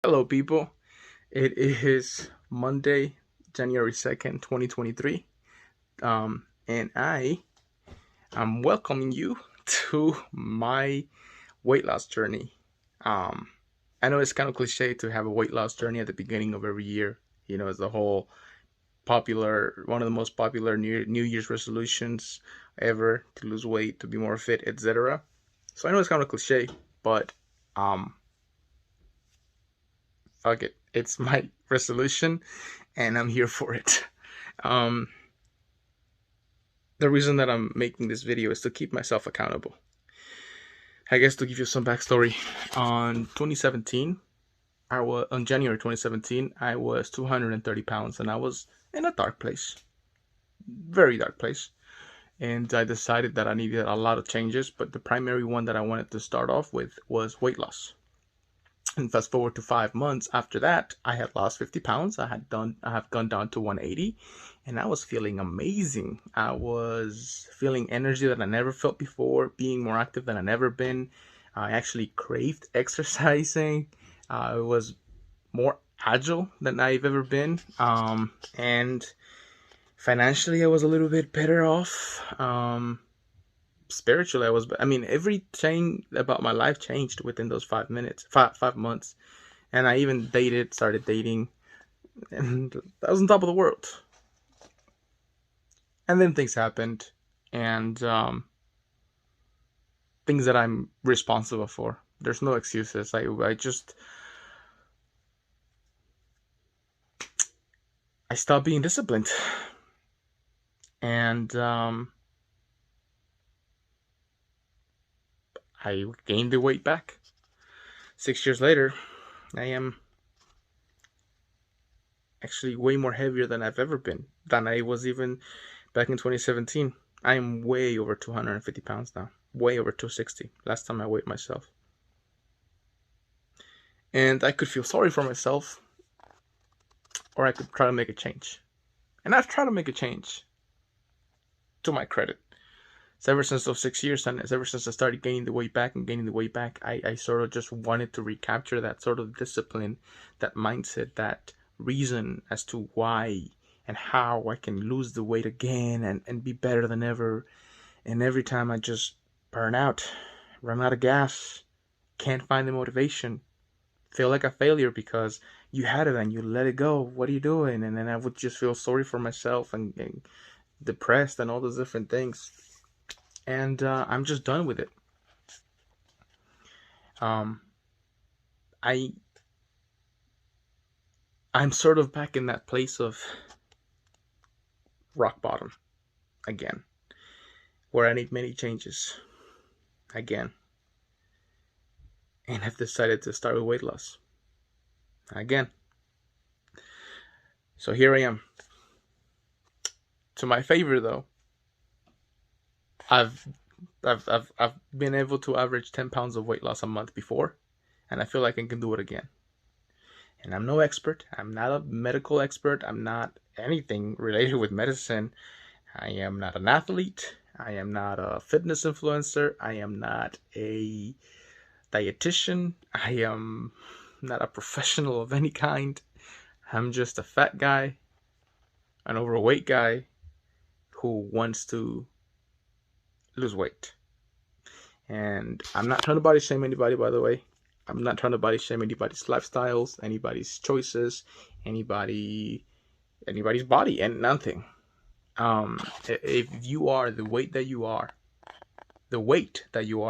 Hello, people. It is Monday, January 2nd, 2023. And I am welcoming you to my weight loss journey. Um, I know it's kind of cliche to have a weight loss journey at the beginning of every year. It's the whole one of the most popular New Year's resolutions ever to lose weight, to be more fit, etc. So I know it's kind of cliche, but um, fuck it. It's my resolution and I'm here for it. Um, the reason that I'm making this video is to keep myself accountable. I guess to give you some backstory, on January 2017, I was 230 pounds and I was in a dark place, very dark place. And I decided that I needed a lot of changes, but the primary one that I wanted to start off with was weight loss. And fast forward to 5 months after that, I had lost 50 pounds. I have gone down to 180, and I was feeling amazing. I was feeling energy that I never felt before, being more active than I never been. I actually craved exercising. I was more agile than I've ever been. And financially, I was a little bit better off. Spiritually, everything about my life changed within those 5 months. And I even started dating, and I was on top of the world. And then things happened, and things that I'm responsible for. There's no excuses. I stopped being disciplined, and I gained the weight back. 6 years later, I am actually way more heavier than I've ever been, than I was even back in 2017. I am way over 250 pounds now, way over 260 last time I weighed myself. And I could feel sorry for myself, or I could try to make a change. And I've tried to make a change, to my credit. So ever since those 6 years, and ever since I started gaining the weight back, I sort of just wanted to recapture that sort of discipline, that mindset, that reason as to why and how I can lose the weight again and be better than ever. And every time I just burn out, run out of gas, can't find the motivation, feel like a failure because you had it and you let it go. What are you doing? And then I would just feel sorry for myself and depressed and all those different things. And I'm just done with it. I'm sort of back in that place of rock bottom again, where I need many changes again, and I've decided to start with weight loss again. So here I am. To my favor, though, I've been able to average 10 pounds of weight loss a month before, and I feel like I can do it again. And I'm no expert. I'm not a medical expert. I'm not anything related with medicine. I am not an athlete. I am not a fitness influencer. I am not a dietitian. I am not a professional of any kind. I'm just a fat guy, an overweight guy who wants to lose weight. And I'm not trying to body shame anybody, by the way. I'm not trying to body shame anybody's lifestyles, anybody's choices, anybody's body, and nothing. If you are the weight that you are,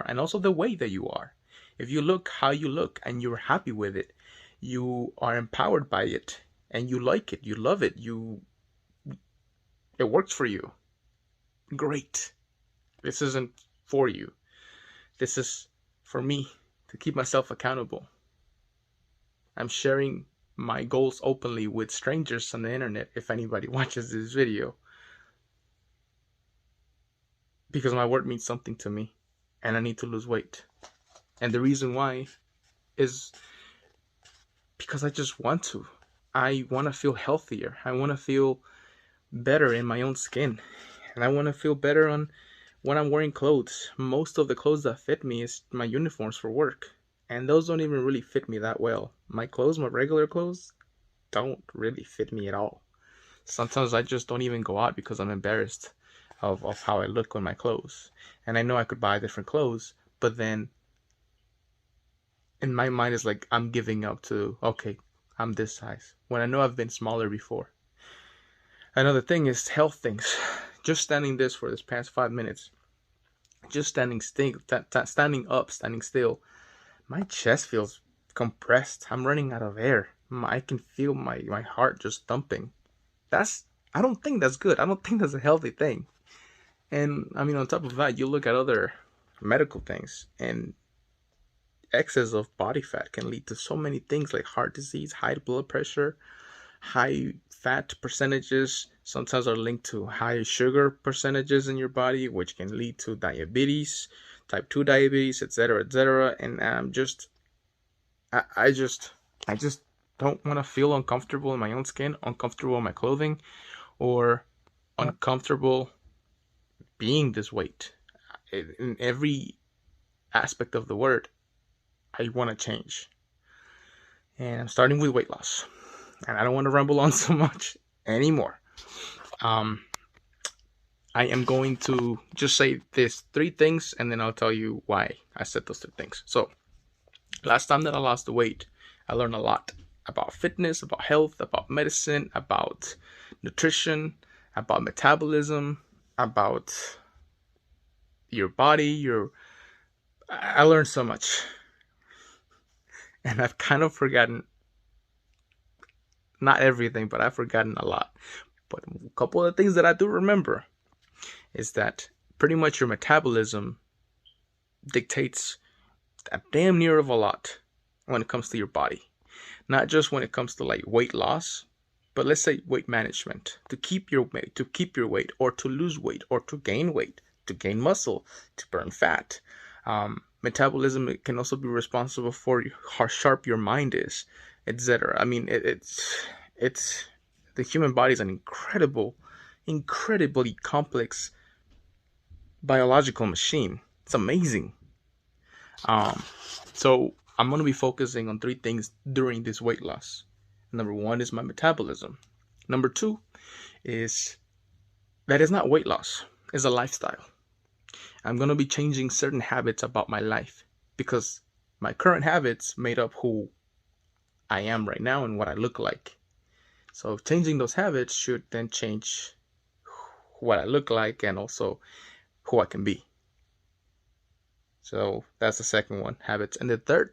and also the way that you are, if you look how you look and you're happy with it, you are empowered by it, and you like it, you love it, it works for you, great. This isn't for you. This is for me to keep myself accountable. I'm sharing my goals openly with strangers on the internet if anybody watches this video, because my word means something to me and I need to lose weight. And the reason why is because I just want to. I want to feel healthier. I want to feel better in my own skin. And I want to feel better when I'm wearing clothes. Most of the clothes that fit me is my uniforms for work. And those don't even really fit me that well. My clothes, my regular clothes, don't really fit me at all. Sometimes I just don't even go out because I'm embarrassed of how I look with my clothes. And I know I could buy different clothes, but then in my mind it's like I'm giving up to, okay, I'm this size, when I know I've been smaller before. Another thing is health things. Just standing for this past 5 minutes, just standing still, my chest feels compressed. I'm running out of air. I can feel my heart just thumping. I don't think that's good. I don't think that's a healthy thing. And I mean, on top of that, you look at other medical things, and excess of body fat can lead to so many things like heart disease, high blood pressure, high fat percentages sometimes are linked to high sugar percentages in your body, which can lead to diabetes, type 2 diabetes, etc., etc. And I just don't want to feel uncomfortable in my own skin, uncomfortable in my clothing, or uncomfortable being this weight. In every aspect of the word, I want to change. And I'm starting with weight loss. And I don't want to ramble on so much anymore. I am going to just say these 3 things, and then I'll tell you why I said those 3 things. So, last time that I lost the weight, I learned a lot about fitness, about health, about medicine, about nutrition, about metabolism, about your body, I learned so much. And I've kind of forgotten, not everything, but I've forgotten a lot. But a couple of things that I do remember is that pretty much your metabolism dictates a damn near of a lot when it comes to your body. Not just when it comes to like weight loss, but let's say weight management. To keep your weight, or to lose weight, or to gain weight, to gain muscle, to burn fat. Metabolism can also be responsible for how sharp your mind is, etc. I mean, it's the human body is an incredibly complex biological machine. It's amazing. So I'm going to be focusing on 3 things during this weight loss. Number 1 is my metabolism. Number 2 is that it's not weight loss, it's a lifestyle. I'm going to be changing certain habits about my life because my current habits made up who I am right now and what I look like. So changing those habits should then change what I look like and also who I can be. So that's the second one, habits. And the third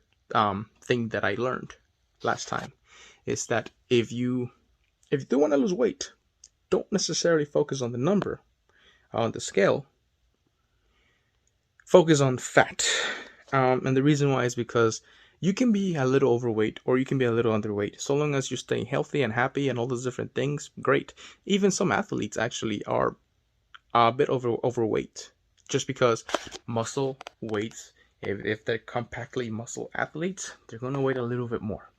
thing that I learned last time is that if you do want to lose weight, don't necessarily focus on the number on the scale. Focus on fat. And the reason why is because you can be a little overweight or you can be a little underweight. So long as you're staying healthy and happy and all those different things, great. Even some athletes actually are a bit overweight just because muscle weights, if they're compactly muscle athletes, they're going to weigh a little bit more.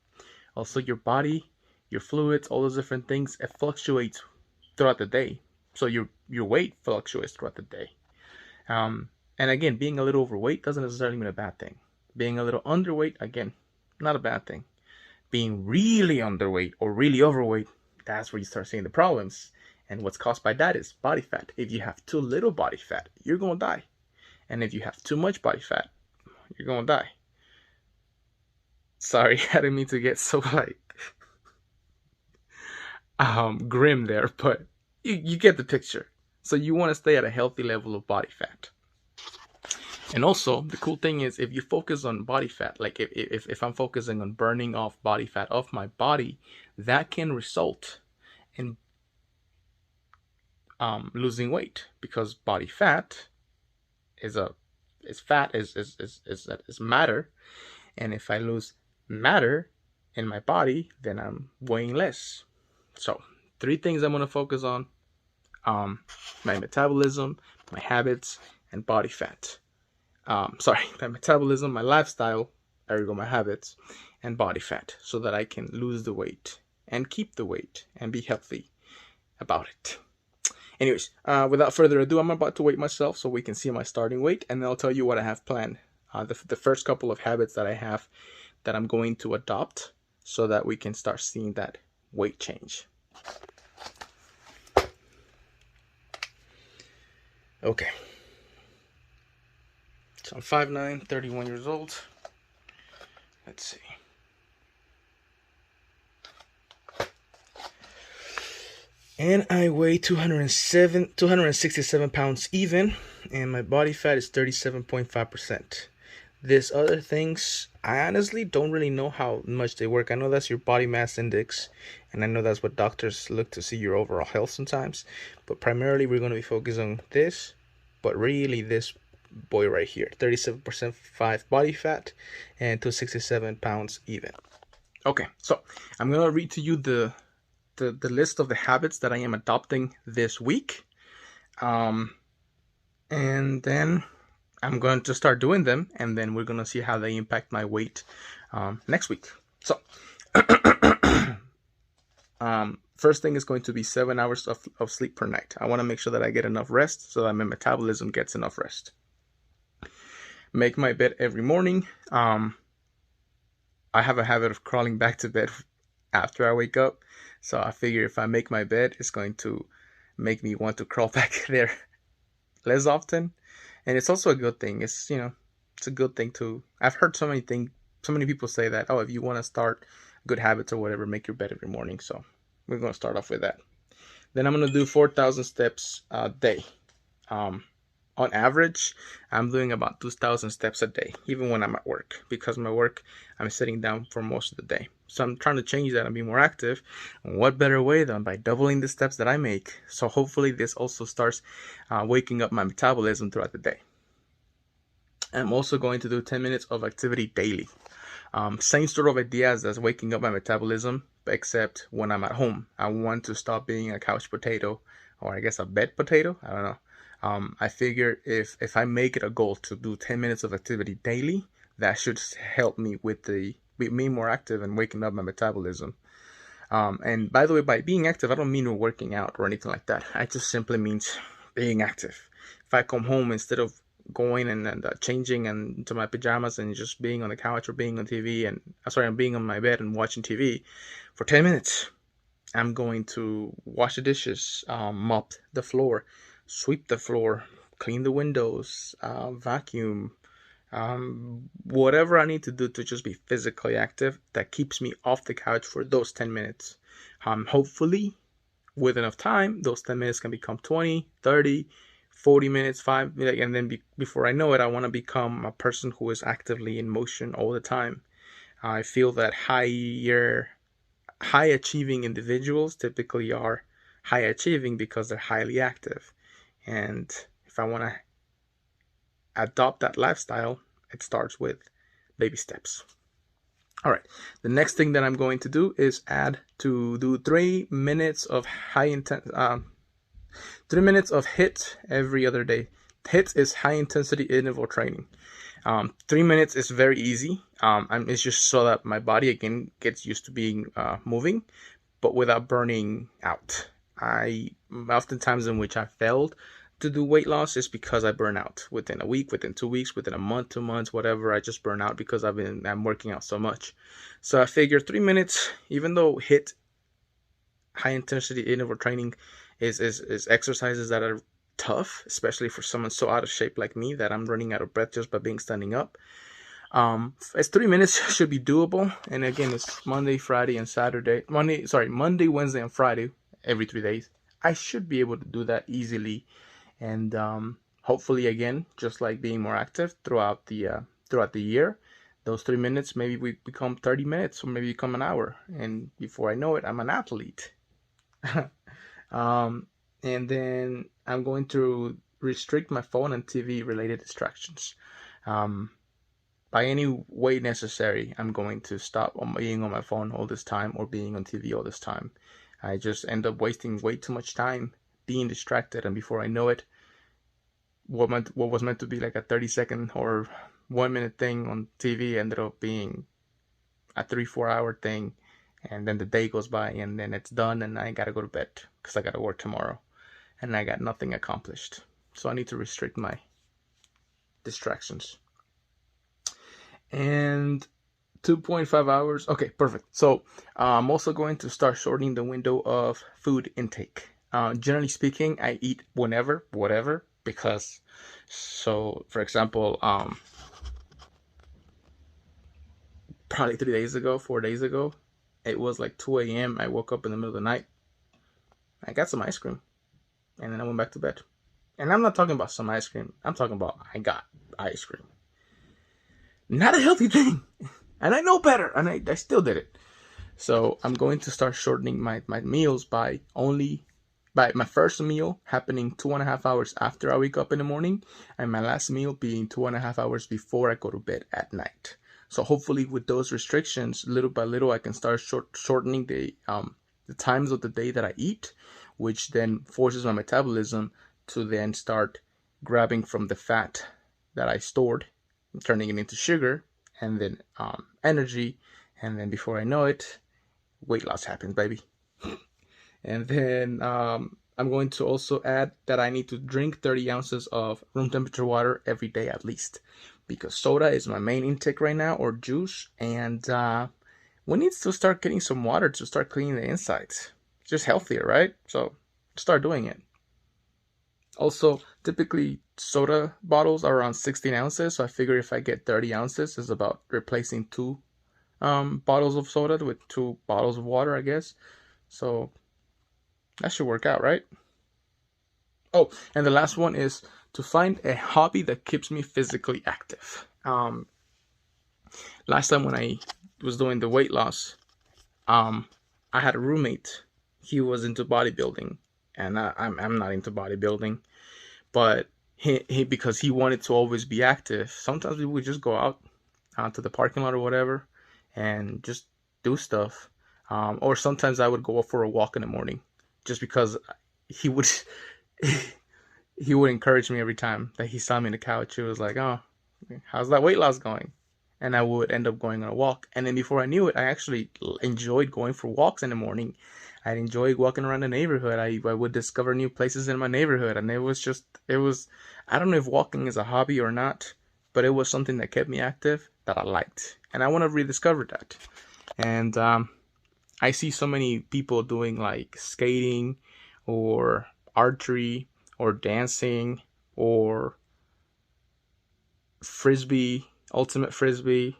Also, your body, your fluids, all those different things, it fluctuates throughout the day. So your weight fluctuates throughout the day. And again, being a little overweight doesn't necessarily mean a bad thing. Being a little underweight, again, not a bad thing. Being really underweight or really overweight, that's where you start seeing the problems. And what's caused by that is body fat. If you have too little body fat, you're going to die. And if you have too much body fat, you're going to die. Sorry, I didn't mean to get so grim there, but you get the picture. So you want to stay at a healthy level of body fat. And also, the cool thing is if you focus on body fat, like if I'm focusing on burning off body fat off my body, that can result in losing weight, because body fat is matter, and if I lose matter in my body, then I'm weighing less. So 3 things I'm going to focus on: my metabolism, my habits, and body fat. My metabolism, my lifestyle, ergo my habits, and body fat, so that I can lose the weight and keep the weight and be healthy about it. Anyways, without further ado, I'm about to weigh myself so we can see my starting weight, and then I'll tell you what I have planned the first couple of habits that I have that I'm going to adopt so that we can start seeing that weight change. Okay. So I'm 5'9", 31 years old. Let's see. And I weigh 267 pounds even, and my body fat is 37.5%. This other things, I honestly don't really know how much they work. I know that's your body mass index, and I know that's what doctors look to see your overall health sometimes. But primarily, we're going to be focused on this, but really this boy right here, 37% 5 body fat and 267 pounds even. Okay, so I'm going to read to you the list of the habits that I am adopting this week. And then I'm going to start doing them, and then we're going to see how they impact my weight next week. So, first thing is going to be 7 hours of sleep per night. I want to make sure that I get enough rest so that my metabolism gets enough rest. Make my bed every morning. I have a habit of crawling back to bed after I wake up. So I figure if I make my bed, it's going to make me want to crawl back there less often. And it's also a good thing. It's, it's a good thing to, I've heard so many people say that, oh, if you want to start good habits or whatever, make your bed every morning. So we're going to start off with that. Then I'm going to do 4,000 steps a day. On average, I'm doing about 2,000 steps a day, even when I'm at work, because my work, I'm sitting down for most of the day. So I'm trying to change that and be more active. And what better way than by doubling the steps that I make? So hopefully this also starts waking up my metabolism throughout the day. I'm also going to do 10 minutes of activity daily. Same sort of ideas as waking up my metabolism, except when I'm at home. I want to stop being a couch potato, or I guess a bed potato. I don't know. I figure if I make it a goal to do 10 minutes of activity daily, that should help me with me more active and waking up my metabolism. And by the way, by being active, I don't mean working out or anything like that. I just simply means being active. If I come home, instead of going and changing into my pajamas and just being on the couch or being on TV I'm being on my bed and watching TV for 10 minutes, I'm going to wash the dishes, mop the floor, sweep the floor, clean the windows, vacuum, whatever I need to do to just be physically active that keeps me off the couch for those 10 minutes. Hopefully, with enough time, those 10 minutes can become 20, 30, 40 minutes, 5 minutes, and then before I know it, I want to become a person who is actively in motion all the time. I feel that high achieving individuals typically are high achieving because they're highly active. And if I want to adopt that lifestyle, it starts with baby steps. All right, the next thing that I'm going to do is do 3 minutes of 3 minutes of HIIT every other day. HIIT is high intensity interval training. 3 minutes is very easy. It's just so that my body again gets used to being moving, but without burning out. Oftentimes in which I failed to do weight loss is because I burn out within a week, within 2 weeks, within a month, 2 months, whatever. I just burn out because I'm working out so much. So I figure 3 minutes, even though HIIT, high intensity interval training, is exercises that are tough, especially for someone so out of shape like me that I'm running out of breath just by standing up. As 3 minutes should be doable. And again, it's Monday, Wednesday, and Friday, every 3 days. I should be able to do that easily. And hopefully, again, just like being more active throughout the year, those 3 minutes maybe we become 30 minutes or maybe become an hour. And before I know it, I'm an athlete. And then I'm going to restrict my phone and TV related distractions. By any way necessary, I'm going to stop being on my phone all this time or being on TV all this time. I just end up wasting way too much time being distracted, and before I know it, what was meant to be like a 30-second or 1 minute thing on TV ended up being a 3-4 hour thing, and then the day goes by and then it's done and I gotta go to bed because I gotta work tomorrow and I got nothing accomplished. So I need to restrict my distractions. And 2.5 hours. Okay, perfect. So I'm also going to start shortening the window of food intake. Generally speaking, I eat whenever, whatever, because so for example, probably 3 days ago, 4 days ago, it was like 2 a.m. I woke up in the middle of the night. I got some ice cream, and then I went back to bed. And I'm not talking about some ice cream. I'm talking about I got ice cream. Not a healthy thing. And I know better, and I still did it. So I'm going to start shortening my meals by my first meal happening 2.5 hours after I wake up in the morning, and my last meal being 2.5 hours before I go to bed at night. So hopefully with those restrictions, little by little, I can start shortening the times of the day that I eat, which then forces my metabolism to then start grabbing from the fat that I stored, turning it into sugar, and then energy, and then before I know it, weight loss happens, baby. And then I'm going to also add that I need to drink 30 ounces of room temperature water every day at least, because soda is my main intake right now, or juice, and we need to start getting some water to start cleaning the insides. It's just healthier, right? So start doing it. Also, typically soda bottles are around 16 ounces, so I figure if I get 30 ounces, is about replacing two bottles of soda with 2 bottles of water, I guess. So that should work out, right? Oh, and the last one is to find a hobby that keeps me physically active. Last time when I was doing the weight loss, I had a roommate. He was into bodybuilding, and I'm not into bodybuilding, but he because he wanted to always be active. Sometimes we would just go out to the parking lot or whatever, and just do stuff. Or sometimes I would go for a walk in the morning, just because he would he would encourage me every time that he saw me on the couch. He was like, "Oh, how's that weight loss going?" And I would end up going on a walk. And then before I knew it, I actually enjoyed going for walks in the morning. I'd enjoy walking around the neighborhood. I would discover new places in my neighborhood. And I don't know if walking is a hobby or not, but it was something that kept me active that I liked. And I want to rediscover that. And I see so many people doing like skating or archery or dancing or frisbee, ultimate frisbee,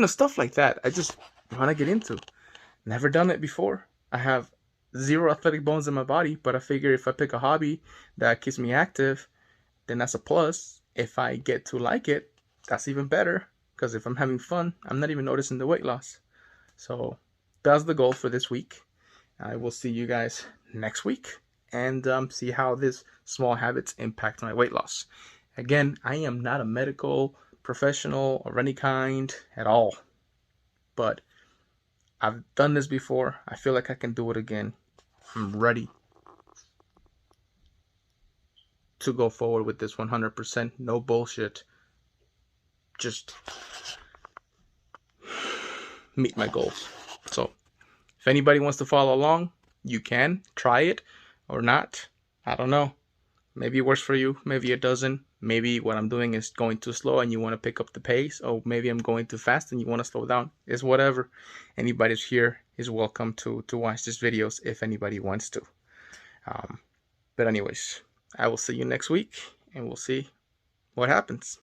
stuff like that. I just want to get into. Never done it before. I have zero athletic bones in my body, but I figure if I pick a hobby that keeps me active, then that's a plus. If I get to like it, that's even better. Because if I'm having fun, I'm not even noticing the weight loss. So that's the goal for this week. I will see you guys next week and see how these small habits impact my weight loss. Again, I am not a medical professional of any kind at all, but I've done this before. I feel like I can do it again. I'm ready to go forward with this 100%. No bullshit. Just meet my goals. So if anybody wants to follow along, you can try it or not. I don't know. Maybe it works for you. Maybe it doesn't. Maybe what I'm doing is going too slow and you want to pick up the pace. Or maybe I'm going too fast and you want to slow down. It's whatever. Anybody's here is welcome to watch these videos if anybody wants to. But anyways, I will see you next week and we'll see what happens.